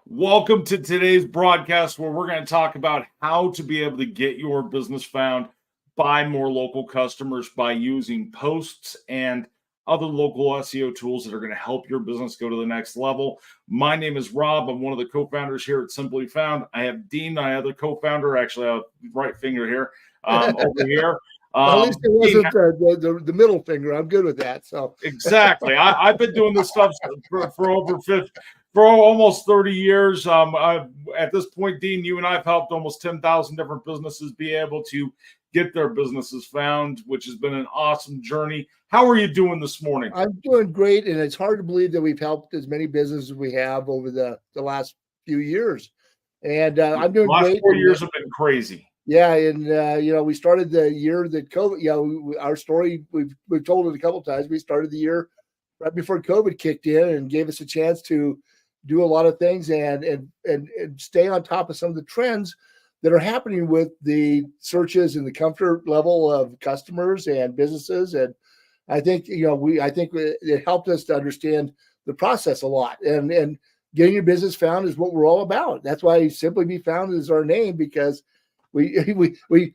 Welcome to today's broadcast where we're going to talk about how to be able to get your business found by more local customers by using posts and other local SEO tools that are going to help your business go to the next level. My name is Rob. I'm one of the co-founders here at Simply Found. I have Dean, my other co-founder, actually a right finger here over here. At least it wasn't the middle finger. I'm good with that. So exactly. I've been doing this stuff for almost 30 years. At this point, Dean, you and I have helped almost 10,000 different businesses be able to get their businesses found, which has been an awesome journey. How are you doing this morning? I'm doing great, and it's hard to believe that we've helped as many businesses as we have over the last few years. And I'm doing great. 4 years have been crazy. Yeah, and we started the year that COVID. Our story we've told it a couple of times. We started the year right before COVID kicked in and gave us a chance to do a lot of things and stay on top of some of the trends that are happening with the searches and the comfort level of customers and businesses. And I think it helped us to understand the process a lot. And getting your business found is what we're all about. That's why Simply Be Found is our name, because we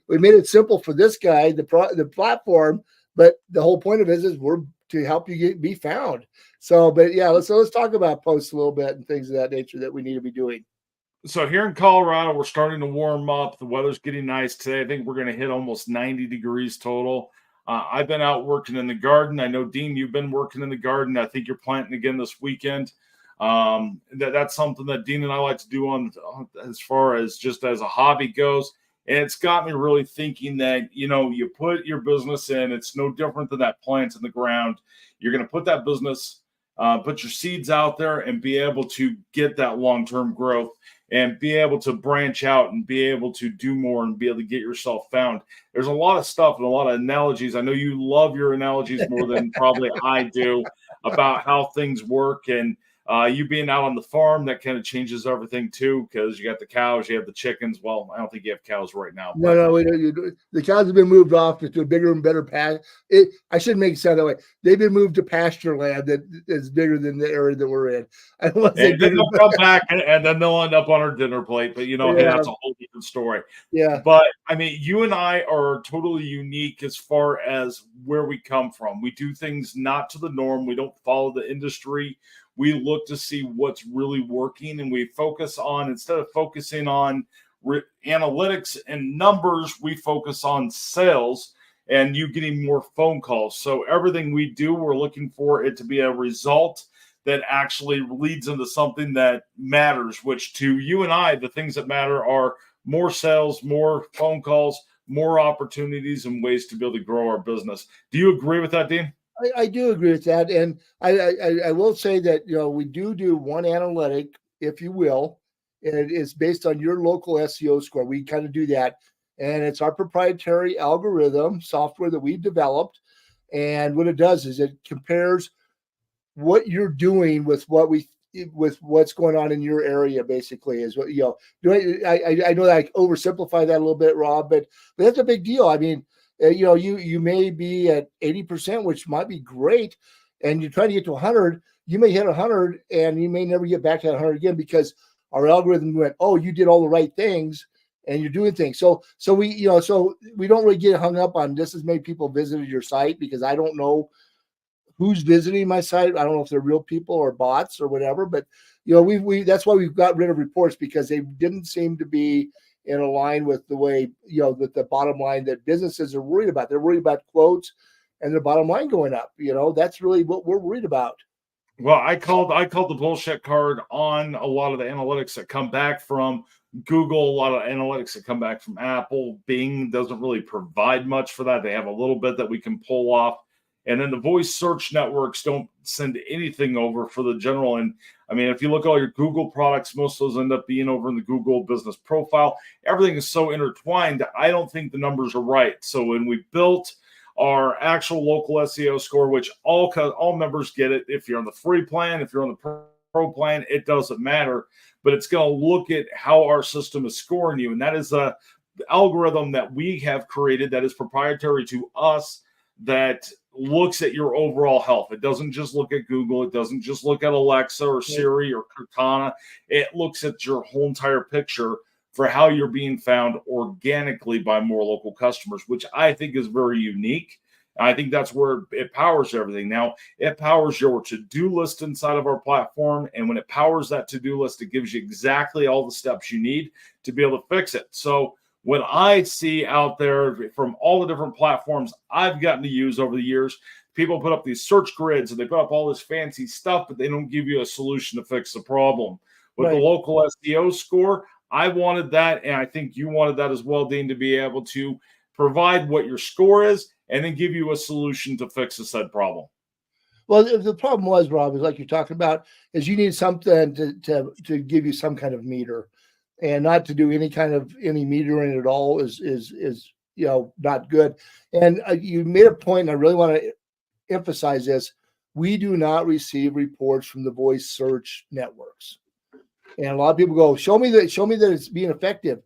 made it simple for this guy, the platform, but the whole point of it is we're to help you be found. So, but yeah, let's talk about posts a little bit and things of that nature that we need to be doing. So here in Colorado, we're starting to warm up. The weather's getting nice today. I think we're going to hit almost 90 degrees total. I've been out working in the garden. I know, Dean, you've been working in the garden. I think you're planting again this weekend. That's something that Dean and I like to do on as far as just as a hobby goes. And it's got me really thinking that, you put your business in, it's no different than that plant in the ground. You're going to put that business, put your seeds out there and be able to get that long-term growth and be able to branch out and be able to do more and be able to get yourself found. There's a lot of stuff and a lot of analogies. I know you love your analogies more than probably I do about how things work. And you being out on the farm, that kind of changes everything too, because you got the cows, you have the chickens. Well, I don't think you have cows right now. No, the cows have been moved off to a bigger and better pasture. I shouldn't make it sound that way. They've been moved to pasture land that is bigger than the area that we're in. I don't want to say and then they'll come back and then they'll end up on our dinner plate. But, hey, that's a whole different story. Yeah. But, I mean, you and I are totally unique as far as where we come from. We do things not to the norm. We don't follow the industry. We look to see what's really working, and we focus on, instead of focusing on analytics and numbers, we focus on sales and you getting more phone calls. So everything we do, we're looking for it to be a result that actually leads into something that matters, which to you and I, the things that matter are more sales, more phone calls, more opportunities and ways to be able to grow our business. Do you agree with that, Dean? I do agree with that. And I will say that, we do one analytic, if you will, and it's based on your local SEO score. We kind of do that. And it's our proprietary algorithm software that we've developed. And what it does is it compares what you're doing with what's going on in your area, basically, is what, I know that I oversimplify that a little bit, Rob, but that's a big deal. I mean, you may be at 80%, which might be great, and you're trying to get to 100. You may hit 100, and you may never get back to 100 again because our algorithm went, oh, you did all the right things, and you're doing things. So we don't really get hung up on this has made people visited your site, because I don't know who's visiting my site. I don't know if they're real people or bots or whatever, but we that's why we've got rid of reports, because they didn't seem to be in line with the way, with the bottom line that businesses are worried about. They're worried about quotes and their bottom line going up. That's really what we're worried about. Well, I called the bullshit card on a lot of the analytics that come back from Google, a lot of analytics that come back from Apple. Bing doesn't really provide much for that. They have a little bit that we can pull off. And then the voice search networks don't send anything over for the general. And I mean, if you look at all your Google products, most of those end up being over in the Google business profile. Everything is so intertwined. I don't think the numbers are right. So when we built our actual local SEO score, which all members get it, if you're on the free plan, if you're on the pro plan, it doesn't matter. But it's going to look at how our system is scoring you. And that is the algorithm that we have created that is proprietary to us, that looks at your overall health. It doesn't just look at Google. It doesn't just look at Alexa or Siri or Cortana. It looks at your whole entire picture for how you're being found organically by more local customers, which I think is very unique. I think that's where it powers everything. Now, it powers your to-do list inside of our platform. And when it powers that to-do list, it gives you exactly all the steps you need to be able to fix it. So what I see out there from all the different platforms I've gotten to use over the years, people put up these search grids and they put up all this fancy stuff, but they don't give you a solution to fix the problem. With the local SEO score, I wanted that, and I think you wanted that as well, Dean, to be able to provide what your score is and then give you a solution to fix the said problem. Well, the problem was, Rob, is like you're talking about, is you need something to give you some kind of meter, and not to do any metering at all is not good. And you made a point, and I really want to emphasize this: we do not receive reports from the voice search networks. And a lot of people go, show me that it's being effective.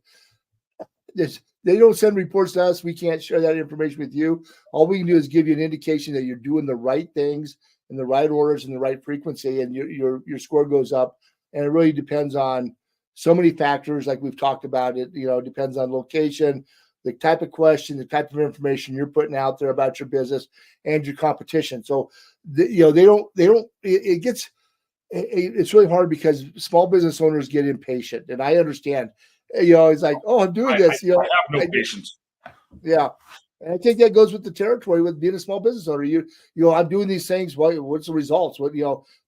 They don't send reports to us. We can't share that information with you. All we can do is give you an indication that you're doing the right things in the right orders and the right frequency, and your score goes up. And it really depends on so many factors, like we've talked about. It depends on location, the type of question, the type of information you're putting out there about your business, and your competition. So it's really hard because small business owners get impatient, and I understand. It's like, oh, I'm doing this. I have no patience. Yeah. And I think that goes with the territory with being a small business owner. I'm doing these things. What's the results?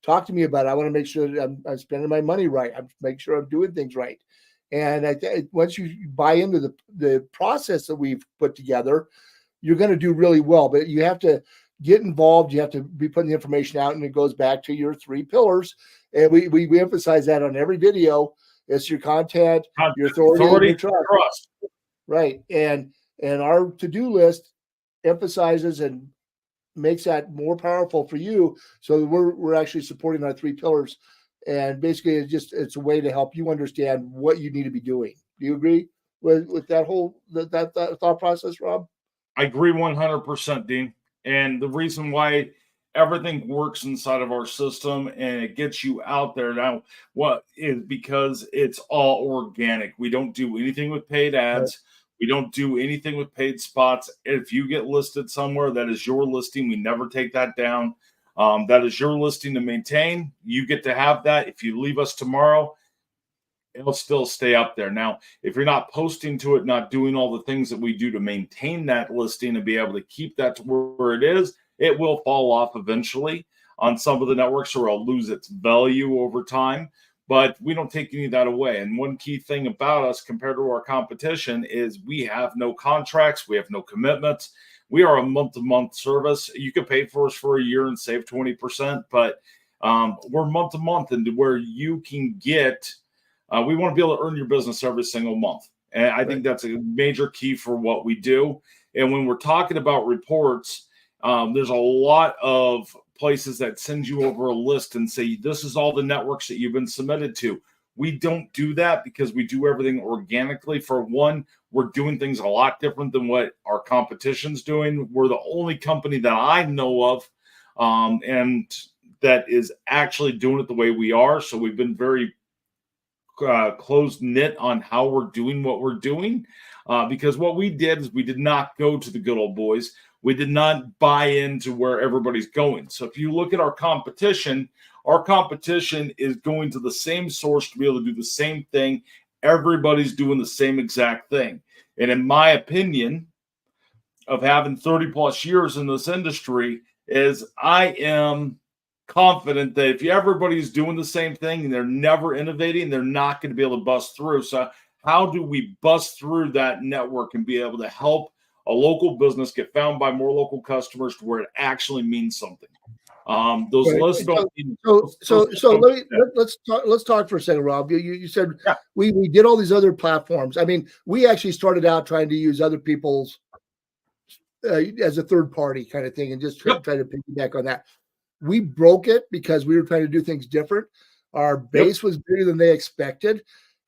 Talk to me about it. I want to make sure that I'm spending my money right. I'm make sure I'm doing things right. And once you buy into the process that we've put together, you're going to do really well. But you have to get involved. You have to be putting the information out, and it goes back to your 3 pillars. And we emphasize that on every video. It's your content, your authority, and your trust. Right. And our to-do list emphasizes and makes that more powerful for you. So we're actually supporting our 3 pillars. And basically it's a way to help you understand what you need to be doing. Do you agree with that whole that thought process, Rob? I agree 100%, Dean. And the reason why everything works inside of our system and it gets you out there now, what is because it's all organic. We don't do anything with paid ads. We don't do anything with paid spots. If you get listed somewhere, that is your listing. We never take that down. That is your listing to maintain. You get to have that. If you leave us tomorrow, it'll still stay up there. Now, if you're not posting to it, not doing all the things that we do to maintain that listing and be able to keep that to where it is, it will fall off eventually on some of the networks, or it'll lose its value over time. But we don't take any of that away. And one key thing about us compared to our competition is we have no contracts. We have no commitments. We are a month-to-month service. You can pay for us for a year and save 20%, but we're month-to-month, and where you can get we want to be able to earn your business every single month. And I think that's a major key for what we do. And when we're talking about reports, there's a lot of places that send you over a list and say, this is all the networks that you've been submitted to. We don't do that because we do everything organically. For one, we're doing things a lot different than what our competition's doing. We're the only company that I know of and that is actually doing it the way we are. So we've been very close knit on how we're doing what we're doing, because what we did is we did not go to the good old boys. We did not buy into where everybody's going. So if you look at our competition is going to the same source to be able to do the same thing. Everybody's doing the same exact thing. And in my opinion, of having 30 plus years in this industry, is I am confident that if everybody's doing the same thing and they're never innovating, they're not going to be able to bust through. So how do we bust through that network and be able to help a local business get found by more local customers to where it actually means something? Those lists don't. Let's talk for a second, Rob. You said we did all these other platforms. I mean, we actually started out trying to use other people's as a third party kind of thing, and just try to piggyback on that. We broke it because we were trying to do things different. Our base was bigger than they expected,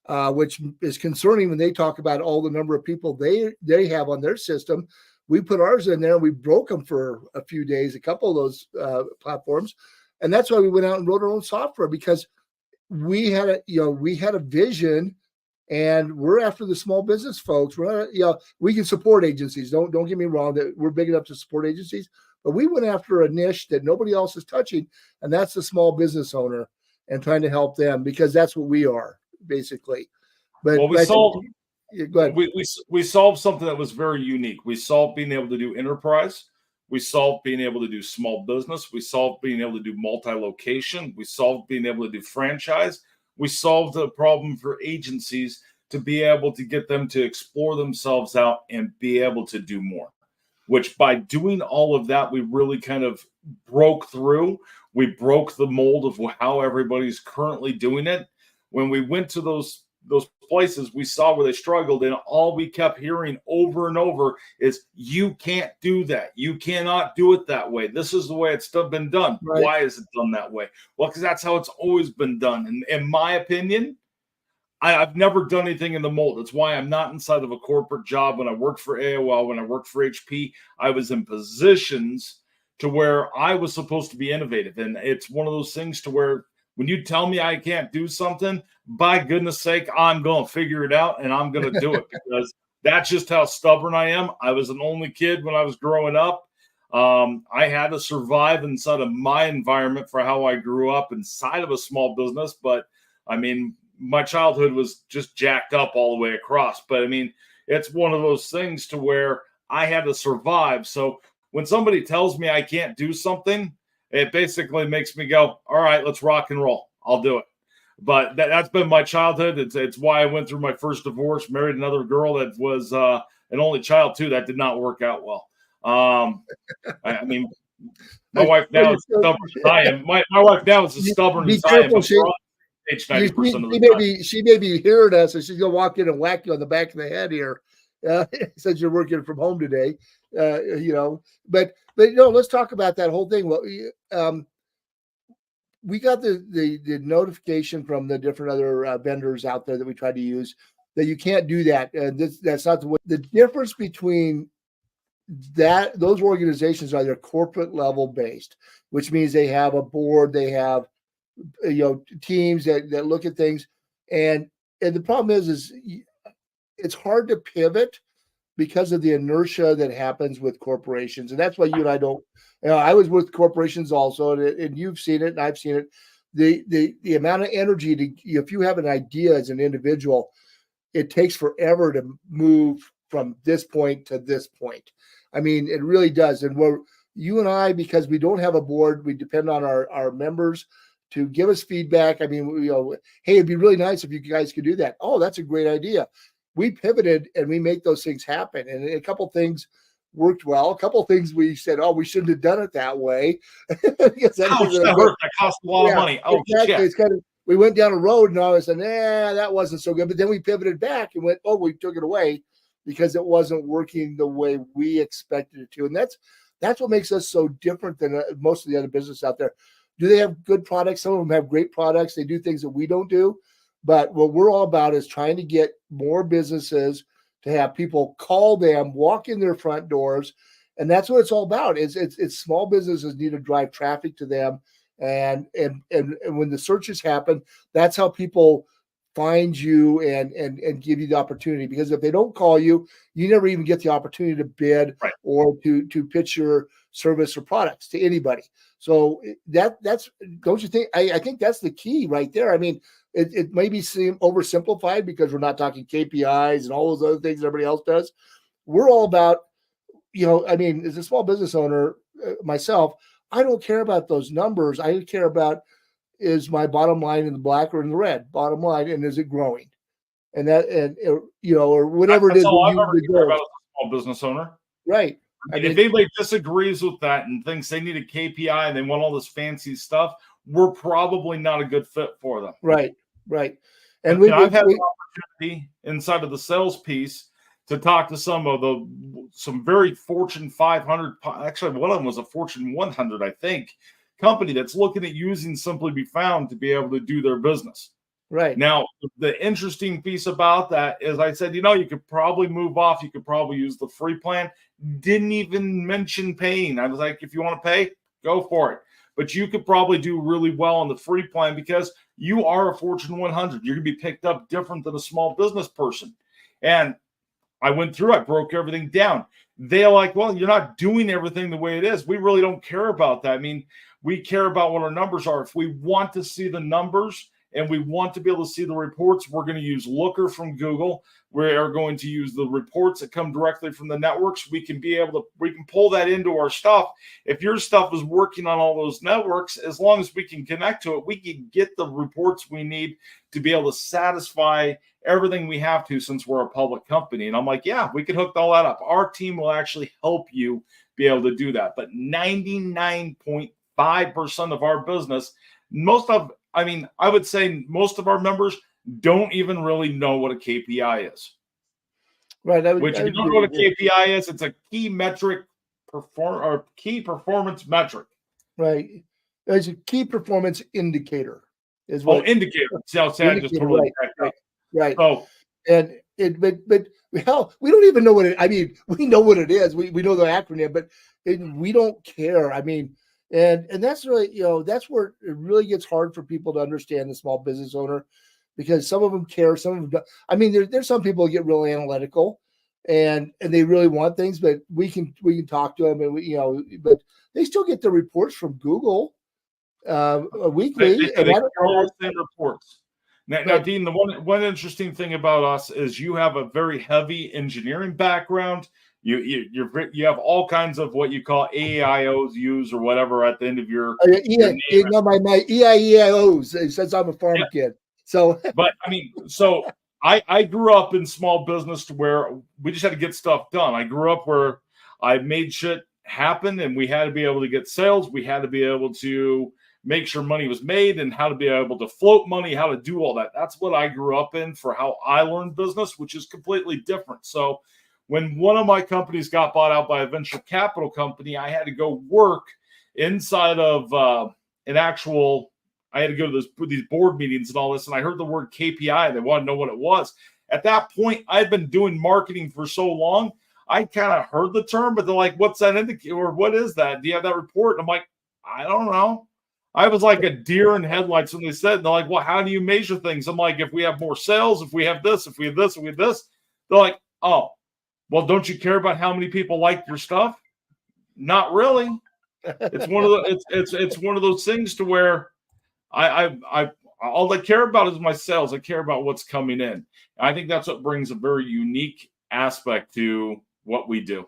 which is concerning when they talk about all the number of people they have on their system. we put ours in there. We broke them for a few days, a couple of those platforms. And that's why we went out and wrote our own software, because we had a vision, and we're after the small business folks. We're not, we can support agencies. Don't get me wrong, that we're big enough to support agencies, but we went after a niche that nobody else is touching, and that's the small business owner, and trying to help them, because that's what we are basically. But well, go ahead. We solved something that was very unique. We solved being able to do enterprise. We solved being able to do small business. We solved being able to do multi-location. We solved being able to do franchise. We solved the problem for agencies to be able to get them to explore themselves out and be able to do more, which by doing all of that, we really kind of broke through. We broke the mold of how everybody's currently doing it. When we went to those places, we saw where they struggled, and all we kept hearing over and over is, you can't do that. You cannot do it that way. This is the way it's been done. Right. Why is it done that way? Well, because that's how it's always been done. And in my opinion, I've never done anything in the mold. That's why I'm not inside of a corporate job. When I worked for AOL, when I worked for HP, I was in positions to where I was supposed to be innovative. And it's one of those things to where when you tell me I can't do something, by goodness sake, I'm going to figure it out, and I'm going to do it, because that's just how stubborn I am. I was an only kid when I was growing up. I had to survive inside of my environment for how I grew up inside of a small business. But I mean, my childhood was just jacked up all the way across. But I mean, it's one of those things to where I had to survive. So when somebody tells me I can't do something, it basically makes me go, all right, let's rock and roll. I'll do it. But that's been my childhood. It's why I went through my first divorce, married another girl that was an only child too. That did not work out well. I mean, my wife now is stubborn as I am. My wife now is as stubborn as I am. Age 90% of the time. She may be hearing us, and she's gonna walk in and whack you on the back of the head here, since you're working from home today. But let's talk about that whole thing. Well, we got the notification from the different other vendors out there that we tried to use that you can't do that. That's not the way. The difference between those organizations are they're corporate level based, which means they have a board, they have teams that look at things, and the problem is it's hard to pivot because of the inertia that happens with corporations. And that's why you and I don't, I was with corporations also, and you've seen it and I've seen it. The amount of energy if you have an idea as an individual, it takes forever to move from this point to this point. I mean, it really does. And you and I, because we don't have a board, we depend on our members to give us feedback. I mean, hey, it'd be really nice if you guys could do that. Oh, that's a great idea. We pivoted and we make those things happen. And a couple things worked well. A couple things we said, oh, we shouldn't have done it that way. That cost a lot of money. Oh, exactly. It's kind of, we went down a road and I was saying, that wasn't so good. But then we pivoted back and went, we took it away because it wasn't working the way we expected it to. And that's what makes us so different than most of the other businesses out there. Do they have good products? Some of them have great products. They do things that we don't do. But what we're all about is trying to get more businesses to have people call them, walk in their front doors. And that's what it's all about. It's small businesses need to drive traffic to them. And when the searches happen, that's how people find you and give you the opportunity. Because if they don't call you, you never even get the opportunity to bid or to pitch your service or products to anybody. So that's don't you think? I think that's the key right there. I mean, it may seem oversimplified because we're not talking KPIs and all those other things everybody else does. We're all about, I mean, as a small business owner myself, I don't care about those numbers. I care about, is my bottom line in the black or in the red? Bottom line, and is it growing? And or whatever it is. That's all I've ever cared about as a small business owner. Right. I mean, if anybody disagrees with that and thinks they need a KPI and they want all this fancy stuff, we're probably not a good fit for them. Right. And I've had the opportunity inside of the sales piece to talk to some very Fortune 500. Actually, one of them was a Fortune 100, I think, company that's looking at using Simply Be Found to be able to do their business. Right. Now, the interesting piece about that is I said, you could probably move off. You could probably use the free plan. Didn't even mention paying. I was like, if you want to pay, go for it. But you could probably do really well on the free plan because you are a Fortune 100. You're going to be picked up different than a small business person. And I went through, I broke everything down. They're like, well, you're not doing everything the way it is. We really don't care about that. I mean, we care about what our numbers are. If we want to see the numbers and we want to be able to see the reports, we're going to use Looker from Google. We are going to use the reports that come directly from the networks. We can pull that into our stuff. If your stuff is working on all those networks, as long as we can connect to it, we can get the reports we need to be able to satisfy everything we have to, since we're a public company. And I'm like, yeah, we can hook all that up. Our team will actually help you be able to do that. But 99.5% of our business, I would say most of our members don't even really know what a KPI is. Right. If you don't know what a KPI is, it's a key performance metric. Right. It's a key performance indicator. Indicator. Right. So, but hell, we don't even know what it. I mean, we know what it is. We know the acronym, but we don't care. I mean, and that's really, that's where it really gets hard for people to understand the small business owner, because some of them care, some of them don't. I mean, there's some people who get really analytical and they really want things, but we can talk to them, and but they still get the reports from Google weekly. They all send reports. Now, Dean, the one interesting thing about us is you have a very heavy engineering background. You have all kinds of what you call AIOs or whatever at the end of your my EIEIOs, since I'm a farm kid. So, but I mean, I grew up in small business to where we just had to get stuff done. I grew up where I made shit happen, and we had to be able to get sales. We had to be able to make sure money was made, and how to be able to float money, how to do all that. That's what I grew up in for how I learned business, which is completely different. So when one of my companies got bought out by a venture capital company, I had to go work inside of I had to go to these board meetings and all this, and I heard the word KPI. They wanted to know what it was. At that point, I'd been doing marketing for so long, I kind of heard the term, but they're like, what's that indicator, or what is that? Do you have that report? And I'm like, I don't know. I was like a deer in headlights when they said, and they're like, well, how do you measure things? I'm like, if we have more sales, if we have this, if we have this, if we have this. They're like, oh, well, don't you care about how many people like your stuff? Not really. It's one of those things to where I all I care about is my sales. I care about what's coming in. And I think that's what brings a very unique aspect to what we do.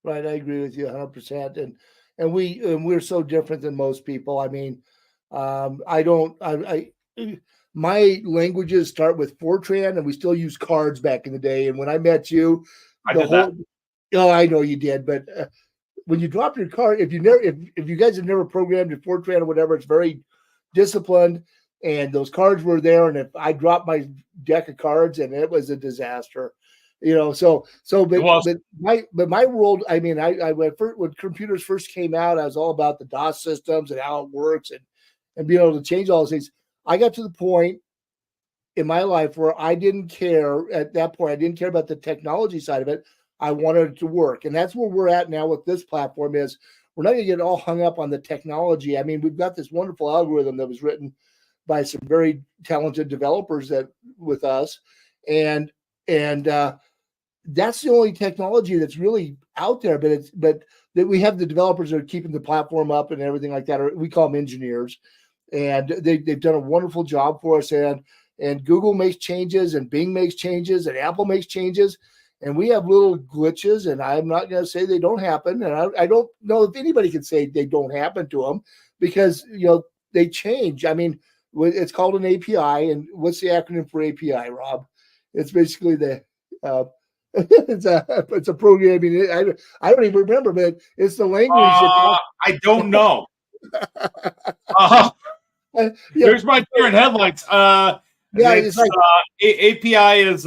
Right, I agree with you 100%. And we're so different than most people. I mean, my languages start with Fortran, and we still use cards back in the day. And when I met you, I know you did, but when you drop your card, if you guys have never programmed in Fortran or whatever, it's very disciplined, and those cards were there. And if I dropped my deck of cards, and it was a disaster. But my world, I mean, when computers first came out, I was all about the DOS systems and how it works and being able to change all those things. I got to the point in my life where I didn't care at that point. I didn't care about the technology side of it. I wanted it to work. And that's where we're at now with this platform. Is we're not going to get all hung up on the technology. I mean, we've got this wonderful algorithm that was written by some very talented developers with us. And that's the only technology that's really out there, but that we have the developers that are keeping the platform up and everything like that. Or we call them engineers, and they've done a wonderful job for us. And Google makes changes, and Bing makes changes, and Apple makes changes, and we have little glitches. And I'm not going to say they don't happen, and I don't know if anybody can say they don't happen to them, because they change. I mean, it's called an API, and what's the acronym for API, Rob? It's basically it's a programming. I don't even remember, but it's the language. I don't know. There's my deer in headlights. It's like, API is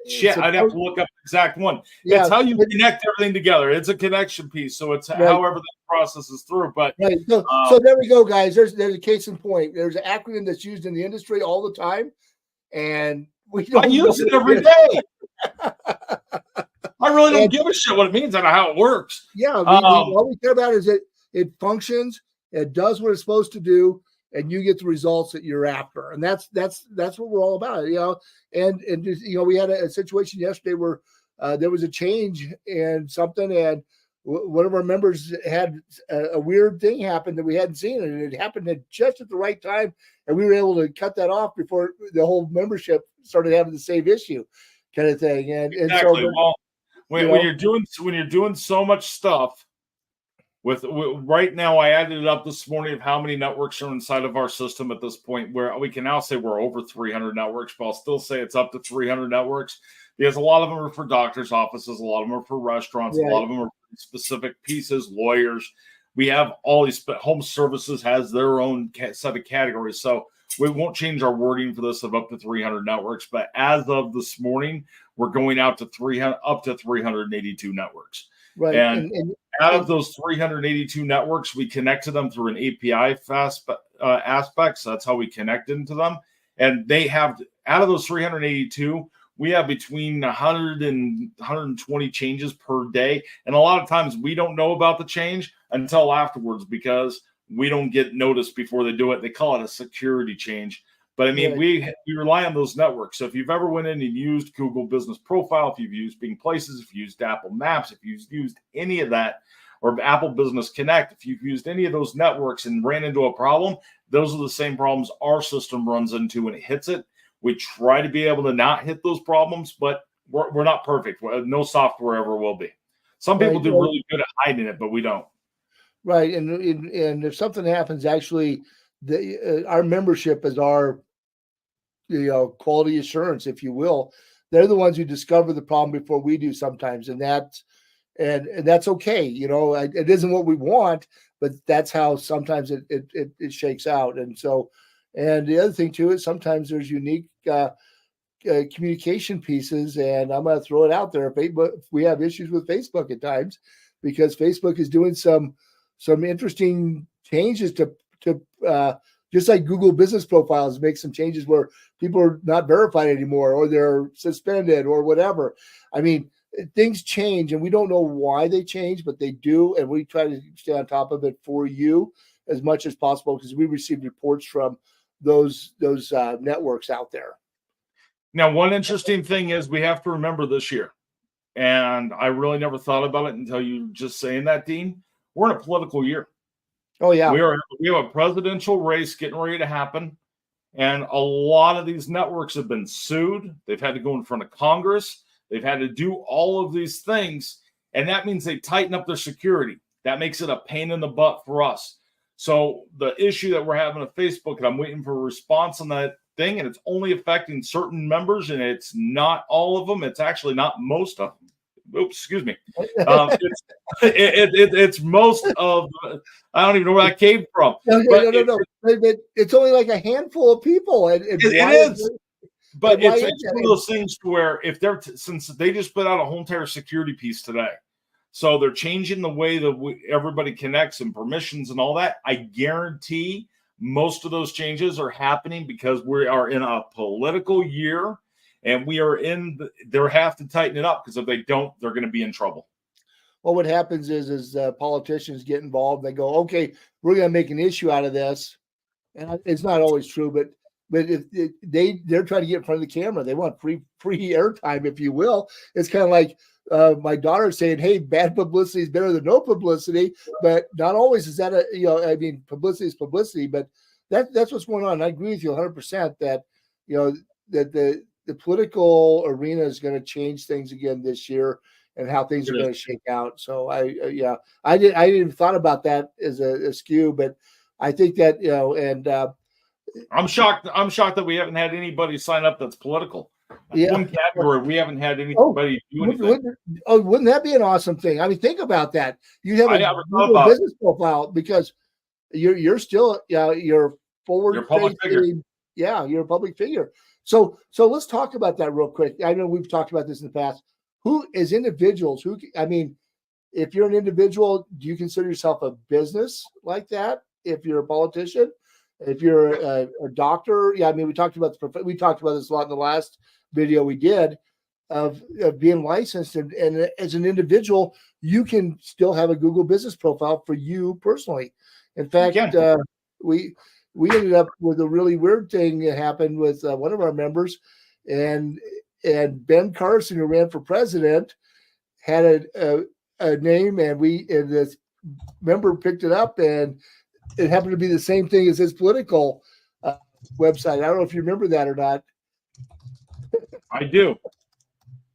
Shit, I'd have to look up the exact one. Yeah, it's how you connect everything together. It's a connection piece, so it's right. how everything processes through. But right, so there we go, guys. There's a case in point. There's an acronym that's used in the industry all the time, and we don't I use it every day. I really don't give a shit what it means and how it works. Yeah, all we care about is that it functions, it does what it's supposed to do, and you get the results that you're after. And that's what we're all about, And just, we had a situation yesterday where there was a change in something, and one of our members had a weird thing happen that we hadn't seen, and it happened just at the right time, and we were able to cut that off before the whole membership started having the same issue, kind of thing. And exactly. And so, when you're doing so much stuff with right now, I added it up this morning of how many networks are inside of our system at this point, where we can now say we're over 300 networks, but I'll still say it's up to 300 networks because a lot of them are for doctors' offices, a lot of them are for restaurants, a lot of them are for specific pieces, lawyers. We have all these home services has their own set of categories, so we won't change our wording for this of up to 300 networks. But as of this morning, we're going out to 300 up to 382 networks. Right. And out of those 382 networks, we connected them through an API aspect. So that's how we connect into them. And they have, out of those 382, we have between 100 and 120 changes per day. And a lot of times we don't know about the change until afterwards because we don't get noticed before they do it. They call it a security change. But I mean, we rely on those networks. So if you've ever went in and used Google Business Profile, if you've used Bing Places, if you've used Apple Maps, if you've used any of that, or Apple Business Connect, if you've used any of those networks and ran into a problem, those are the same problems our system runs into when it hits it. We try to be able to not hit those problems, but we're not perfect. No software ever will be. Some people do really good at hiding it, but we don't. Right. And if something happens, actually, our membership is our quality assurance, if you will. They're the ones who discover the problem before we do sometimes, and that's okay. It isn't what we want, but that's how sometimes it shakes out. And so, and the other thing too is sometimes there's unique communication pieces, and I'm going to throw it out there. If we have issues with Facebook at times, because Facebook is doing some interesting changes to just like Google Business Profiles make some changes where people are not verified anymore, or they're suspended, or whatever. I mean, things change, and we don't know why they change, but they do, and we try to stay on top of it for you as much as possible because we receive reports from those networks out there. Now, one interesting thing is we have to remember this year, and I really never thought about it until you just saying that, Dean. We're in a political year. Oh, yeah. We have a presidential race getting ready to happen, and a lot of these networks have been sued. They've had to go in front of Congress. They've had to do all of these things, and that means they tighten up their security. That makes it a pain in the butt for us. So the issue that we're having with Facebook, and I'm waiting for a response on that thing, and it's only affecting certain members, and it's not all of them. It's actually not most of them. Oops, excuse me. It's most of. I don't even know where that came from. No. It's only like a handful of people. It is. But it's one of those things where if since they just put out a whole entire security piece today, so they're changing the way that everybody connects and permissions and all that. I guarantee most of those changes are happening because we are in a political year. And they have to tighten it up because if they don't, they're going to be in trouble. Well, what happens is politicians get involved. They go, okay, we're going to make an issue out of this. And it's not always true, but if they're trying to get in front of the camera. They want free airtime, if you will. It's kind of like my daughter saying, hey, bad publicity is better than no publicity. But not always is that publicity is publicity. But that's what's going on. I agree with you 100% that, that the political arena is going to change things again this year, and how things are going to shake out. So I didn't even thought about that as a skew, but I think that and I'm shocked that we haven't had anybody sign up that's political. One category we haven't had anybody do anything. Wouldn't that be an awesome thing? I mean, think about that. You have a Google Business Profile because you're still you're forward. You're a public figure. Yeah, you're a public figure. So let's talk about that real quick. I know we've talked about this in the past. Who, as individuals, I mean, if you're an individual, do you consider yourself a business like that? If you're a politician, if you're a doctor, yeah. I mean, we talked about this a lot in the last video we did of being licensed, and as an individual, you can still have a Google business profile for you personally. In fact, we ended up with a really weird thing that happened with one of our members, and Ben Carson, who ran for president, had a name, and this member picked it up, and it happened to be the same thing as his political website. I don't know if you remember that or not. I do.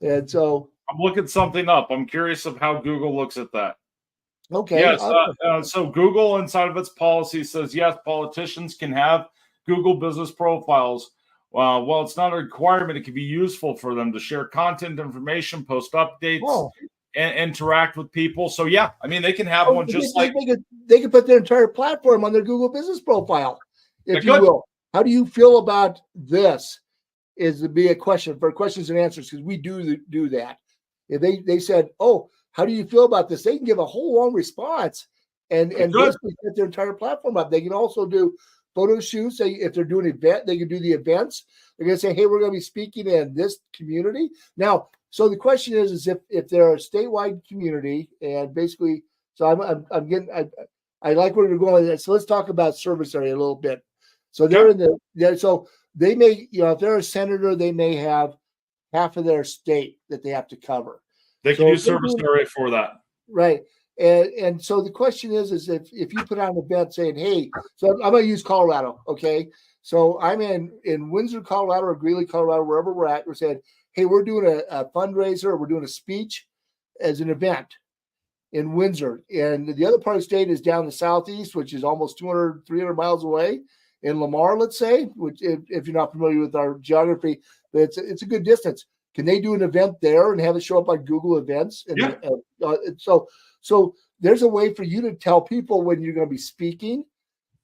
And so I'm looking something up. I'm curious of how Google looks at that. Okay. Yes. So Google, inside of its policy, says yes, politicians can have Google business profiles. Well, it's not a requirement. It can be useful for them to share content, information, post updates, and interact with people. So yeah, I mean, they can have one just like they could put their entire platform on their Google business profile, if you will. How do you feel about this? Is to be a question for questions and answers, because we do that. If they said, "Oh, how do you feel about this?" They can give a whole long response and basically set their entire platform up. They can also do photo shoots. If they're doing an event, they can do the events. They're going to say, "Hey, we're going to be speaking in this community." Now, so the question is if they're a statewide community, and basically, so I'm getting I like where you're going with that. So let's talk about service area a little bit. So they're in so they may, if they're a senator, they may have half of their state that they have to cover. They can use service area for that. Right. And so the question is if you put on an event saying, "Hey," so I'm going to use Colorado. Okay. So I'm in Windsor, Colorado, or Greeley, Colorado, wherever we're at. We're saying, "Hey, we're doing a fundraiser. We're doing a speech as an event in Windsor." And the other part of the state is down the southeast, which is almost 200, 300 miles away. In Lamar, let's say, which if you're not familiar with our geography, but it's a good distance. Can they do an event there and have it show up on Google Events? And so there's a way for you to tell people when you're going to be speaking,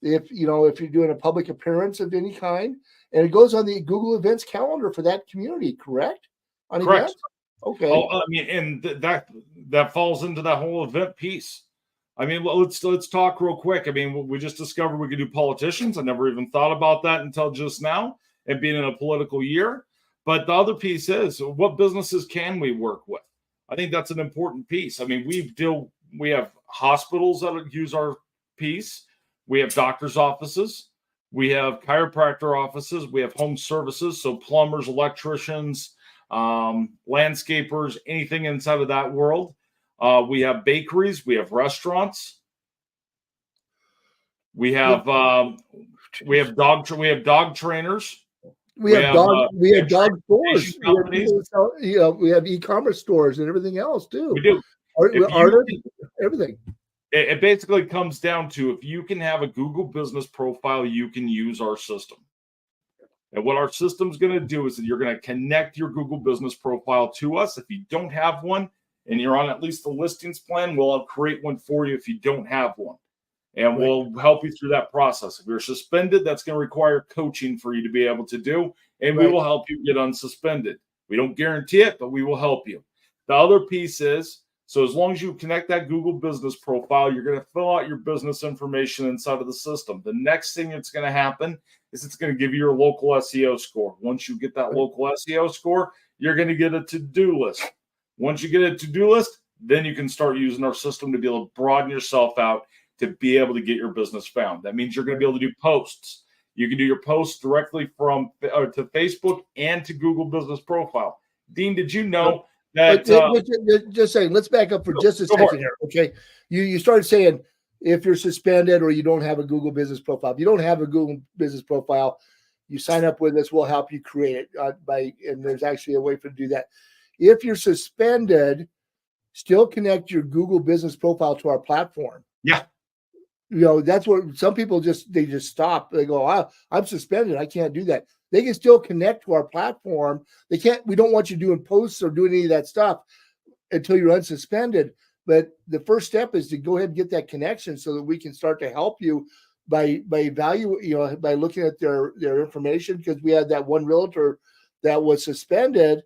if you're doing a public appearance of any kind, and it goes on the Google Events calendar for that community. Correct? Correct. Event? Okay. Oh, I mean, and that falls into that whole event piece. I mean, let's talk real quick. I mean, we just discovered we could do politicians. I never even thought about that until just now, and being in a political year. But the other piece is, what businesses can we work with? I think that's an important piece. I mean, we have hospitals that use our piece. We have doctors' offices. We have chiropractor offices. We have home services, so plumbers, electricians, landscapers, anything inside of that world. We have bakeries, we have restaurants, we have dog trainers, we have dog stores, we have e-commerce stores and everything else too. We do. Everything. It basically comes down to, if you can have a Google business profile, you can use our system. And what our system's going to do is that you're going to connect your Google business profile to us. If you don't have one, and you're on at least the listings plan, we'll create one for you if you don't have one. And we'll help you through that process. If you're suspended, that's going to require coaching for you to be able to do. And we will help you get unsuspended. We don't guarantee it, but we will help you. The other piece is, so as long as you connect that Google business profile, you're going to fill out your business information inside of the system. The next thing that's going to happen is it's going to give you your local SEO score. Once you get that local SEO score, you're going to get a to-do list. Once you get a to-do list, then you can start using our system to be able to broaden yourself out to be able to get your business found. That means you're going to be able to do posts. You can do your posts directly to Facebook and to Google Business Profile. Dean, did you know that? Just saying, let's back up for just a second here. Okay. You started saying if you're suspended or you don't have a Google Business Profile. If you don't have a Google Business Profile, you sign up with us. We'll help you create it and there's actually a way to do that. If you're suspended, still connect your Google Business Profile to our platform. Yeah. That's what some people just stop. They go, I'm suspended. I can't do that. They can still connect to our platform. We don't want you doing posts or doing any of that stuff until you're unsuspended. But the first step is to go ahead and get that connection so that we can start to help you by value, by looking at their information, because we had that one realtor that was suspended.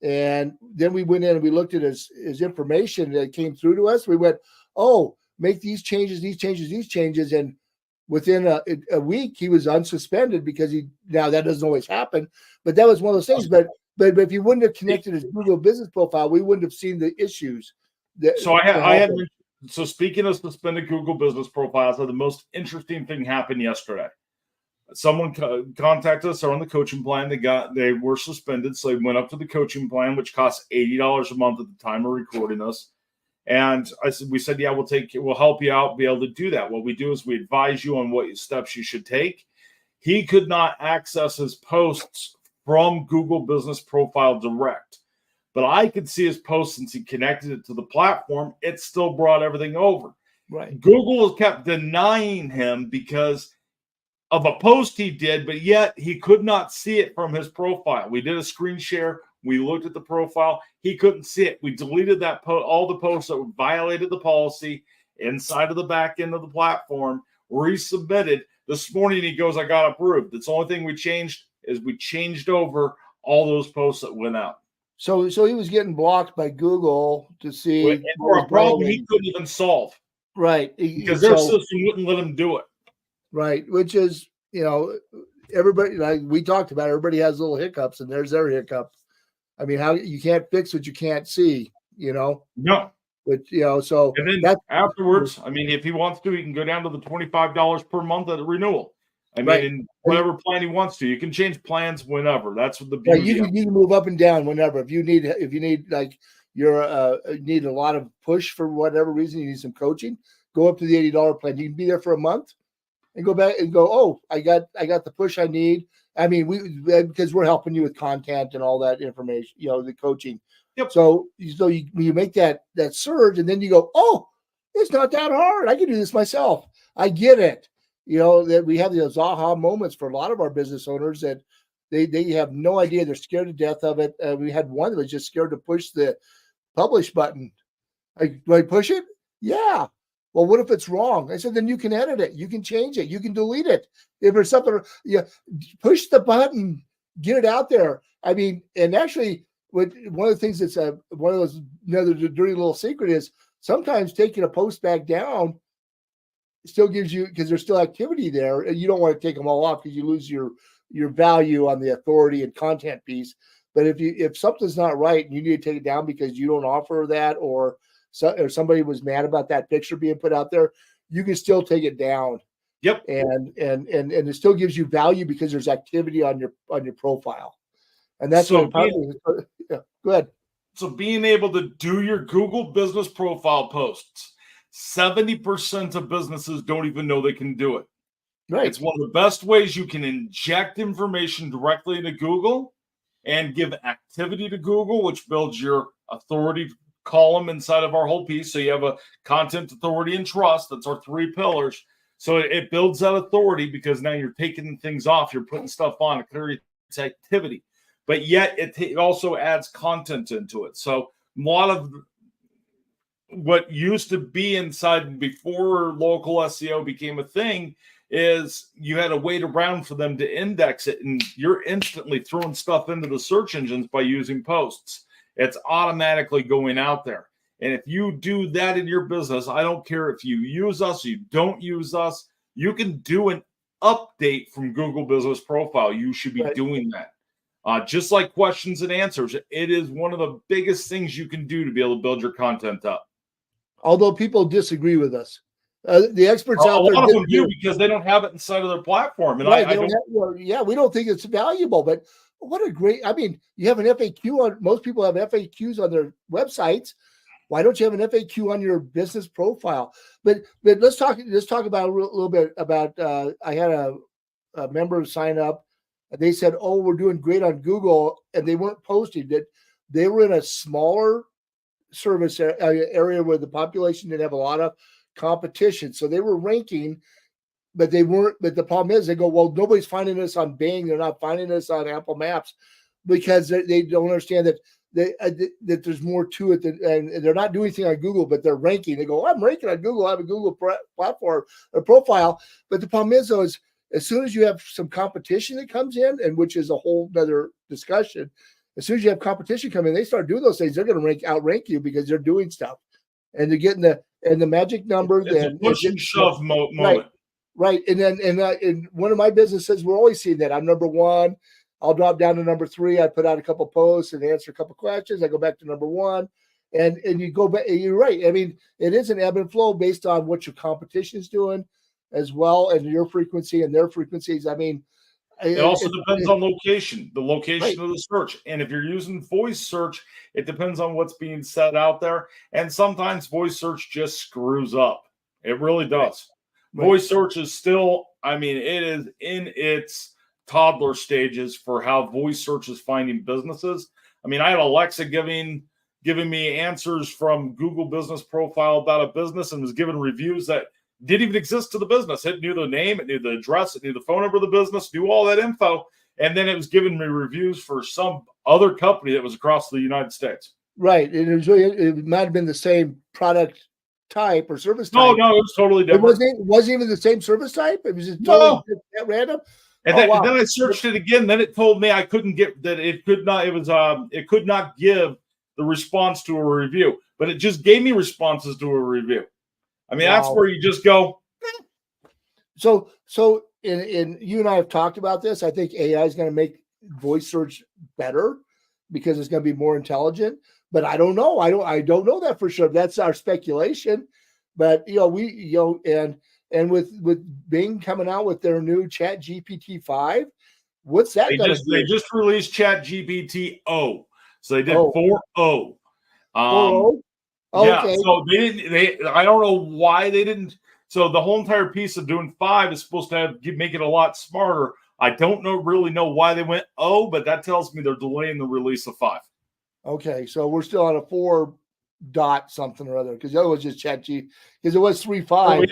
And then we went in and we looked at his information that came through to us. We went, oh, make these changes. And within a week, he was unsuspended because now that doesn't always happen, but that was one of those things. But if you wouldn't have connected his Google business profile, we wouldn't have seen the issues. So speaking of suspended Google business profiles, the most interesting thing happened yesterday. Someone contacted us on the coaching plan. They were suspended, so they went up to the coaching plan, which costs $80 a month at the time of recording us. And we said, yeah, we'll help you out, be able to do that. What we do is we advise you on what steps you should take. He could not access his posts from Google Business Profile Direct, but I could see his posts since he connected it to the platform. It still brought everything over. Right. Google has kept denying him because of a post he did, but yet he could not see it from his profile. We did a screen share. We looked at the profile. He couldn't see it. We deleted that all the posts that violated the policy inside of the back end of the platform. Resubmitted. This morning he goes, I got approved. That's the only thing we changed is we changed over all those posts that went out. So he was getting blocked by Google to see for a problem he couldn't even solve. Right. Because their system wouldn't let him do it. Right. Which is, everybody, like we talked about, everybody has little hiccups, and there's their hiccup. I mean, how you can't fix what you can't see, No. But, so. And then afterwards, I mean, if he wants to, he can go down to the $25 per month at the renewal. I mean, in whatever plan he wants to. You can change plans whenever. That's what the beauty you can move up and down whenever. If you need like you need a lot of push for whatever reason, you need some coaching, go up to the $80 plan. You can be there for a month and go back and go, oh, I got the push I need. I mean, because we're helping you with content and all that information, the coaching. Yep. So you make that surge, and then you go, oh, it's not that hard. I can do this myself. I get it. That we have those aha moments for a lot of our business owners that they have no idea. They're scared to death of it. We had one that was just scared to push the publish button. Do I push it? Yeah. Well, what if it's wrong? I said, then you can edit it. You can change it. You can delete it. If there's something, push the button, get it out there. I mean, and actually, one of the things that's one of those another dirty little secret is sometimes taking a post back down still gives you, because there's still activity there, and you don't want to take them all off because you lose your value on the authority and content piece. But if something's not right and you need to take it down because you don't offer that, or somebody was mad about that picture being put out there, you can still take it down. Yep. And it still gives you value because there's activity on your profile. And that's so go ahead. So being able to do your Google business profile posts, 70% of businesses don't even know they can do it. Right. It's one of the best ways you can inject information directly into Google and give activity to Google, which builds your authority column inside of our whole piece. So you have a content, authority, and trust. That's our three pillars. So it builds that authority because now you're taking things off. You're putting stuff on. It creates activity. But yet it also adds content into it. So a lot of what used to be inside before local SEO became a thing is you had to wait around for them to index it, and you're instantly throwing stuff into the search engines by using posts. It's automatically going out there. And if you do that in your business, I don't care if you use us, you don't use us, you can do an update from Google Business Profile. You should be doing that. Just like questions and answers, it is one of the biggest things you can do to be able to build your content up. Although people disagree with us. The experts out there. A lot of them do because they don't have it inside of their platform. And right, we don't think it's valuable, but what a great, you have an FAQ on, most people have FAQs on their websites. Why don't you have an FAQ on your business profile? But let's talk about a little bit about, I had a member sign up. They said, oh, we're doing great on Google, and they weren't posting it. They were in a smaller service area where the population didn't have a lot of competition. So they were ranking, but they weren't. But the problem is they go, well, nobody's finding us on Bing. They're not finding us on Apple Maps because they don't understand that that there's more to it and they're not doing anything on Google, but they're ranking. They go, I'm ranking on Google. I have a Google platform or profile. But the problem is, though, is as soon as you have some competition that comes in, and which is a whole other discussion, as soon as you have competition come in, they start doing those things. They're going to outrank you because they're doing stuff, and they're getting the magic number. It's a push and shove moment. Right. And then in one of my businesses, we're always seeing that I'm number one. I'll drop down to number 3. I put out a couple posts and answer a couple questions. I go back to number 1, and you go back. You're right. I mean, it is an ebb and flow based on what your competition is doing, as well as your frequency and their frequencies. I mean, it also depends on location, the location of the search. And if you're using voice search, it depends on what's being said out there. And sometimes voice search just screws up. It really does. Voice search is still, I mean, it is in its toddler stages for how voice search is finding businesses. I mean, I had Alexa giving me answers from Google Business Profile about a business and was giving reviews that didn't even exist to the business. It knew the name, it knew the address, it knew the phone number of the business, knew all that info. And then it was giving me reviews for some other company that was across the United States. Right. It might have been the same product type or service type. No, it was totally different. It wasn't even the same service type. It was just totally random. And then I searched it again. Then it told me I couldn't get that. It could not. It was it could not give the response to a review, but it just gave me responses to a review. I mean, that's where you just go. So in you and I have talked about this. I think AI is going to make voice search better because it's going to be more intelligent. But I don't know. I don't know that for sure. That's our speculation. But and with Bing coming out with their new Chat GPT 5, what's that? They just released Chat GPT O, so they did 4.0. 4.0. Okay. Yeah, so I don't know why they didn't. So the whole entire piece of doing 5 is supposed to make it a lot smarter. I don't really know why they went O, but that tells me they're delaying the release of 5. Okay, so we're still on a 4 dot something or other because the other was just Chat G because it was 3.5.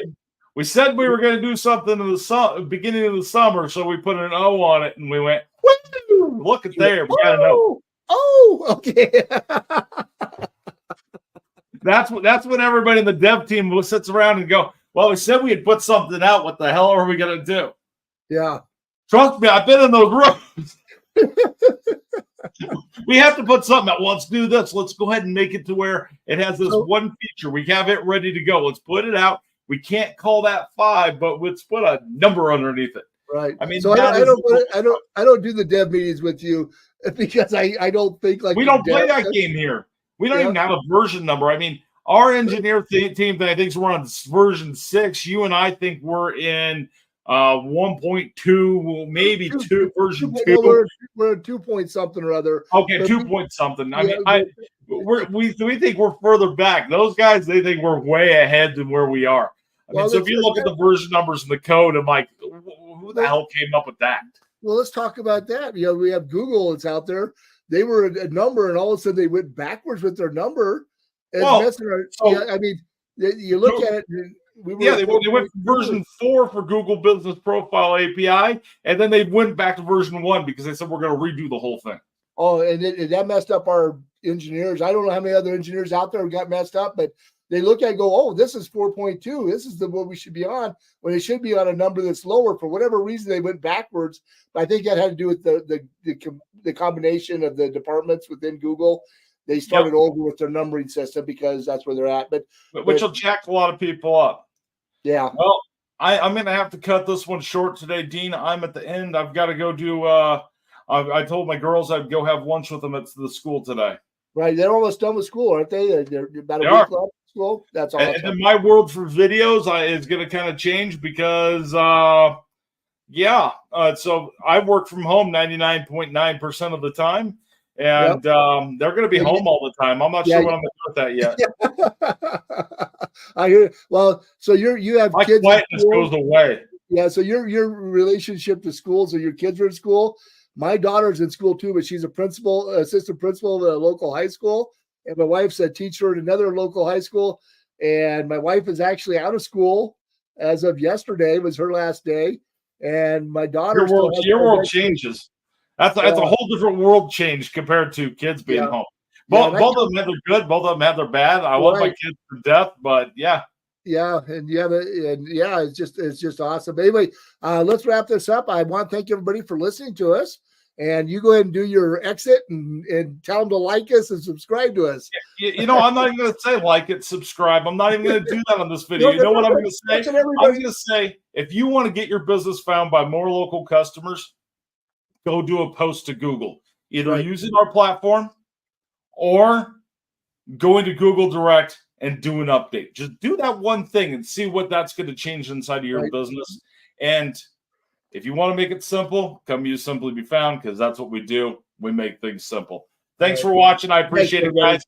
We said we were going to do something in the beginning of the summer, so we put an O on it and we went, woo, look at there. We got to know. Oh, okay. That's when everybody in the dev team sits around and go, well, we said we had put something out. What the hell are we going to do? Yeah. Trust me, I've been in those rooms. We have to put something out. Well, let's do this. Let's go ahead and make it to where it has this one feature. We have it ready to go. Let's put it out. We can't call that 5, but let's put a number underneath it. Right. I mean, so I don't do the dev meetings with you because I don't think like we don't play that game here. We don't even have a version number. I mean, our engineer team that I think we're on version 6. You and I think we're in 1.2, maybe 2 version 2. We're at 2 point something or other. Okay, 2 point something. I mean, we think we're further back. Those guys, they think we're way ahead than where we are. I mean, so if you look at the version numbers in the code, I'm like, who the hell came up with that? Well, let's talk about that. We have Google that's out there. They were a number, and all of a sudden they went backwards with their number. I mean, you look at it. They went from version 4 for Google Business Profile API, and then they went back to version 1 because they said we're going to redo the whole thing. Oh, and that messed up our engineers. I don't know how many other engineers out there got messed up, but they look at it and go, oh, this is 4.2. This is what we should be on, when it should be on a number that's lower. For whatever reason, they went backwards. But I think that had to do with the combination of the departments within Google. They started over with their numbering system because that's where they're at. But which will jack a lot of people up. Yeah. Well, I'm going to have to cut this one short today, Dean. I'm at the end. I've got to go do I told my girls I'd go have lunch with them at the school today. Right. They're almost done with school, aren't they? They're about a week left. School. That's all. And then my world for videos is going to kind of change because, so I work from home 99.9% of the time, and they're going to be home all the time. I'm not sure what I'm going to do with that yet. I hear. Well, so you have my kids. Quietness goes away. Yeah. So your relationship to school. So your kids are in school. My daughter's in school too, but she's assistant principal at a local high school. And my wife's a teacher at another local high school. And my wife is actually out of school as of yesterday, was her last day. And my daughter. Your world changes. That's a whole different world change compared to kids being home. Yeah, Both of them have their good, both of them have their bad. I love my right. kids to death, but yeah. Yeah, and you have it, and yeah, it's just awesome. Anyway, let's wrap this up. I want to thank everybody for listening to us. And you go ahead and do your exit and tell them to like us and subscribe to us. You know, I'm not even going to say like it, subscribe. I'm not even going to do that on this video. No, You know what I'm going to say? that's what I'm everybody. going to say, if you want to get your business found by more local customers, go do a post to Google. Either Right. using our platform or go into Google Direct and do an update. Just do that one thing and see what that's going to change inside of your Right. business. And if you want to make it simple, come use Simply Be Found, because that's what we do. We make things simple. Thanks Right. for watching. I appreciate it, everybody. guys.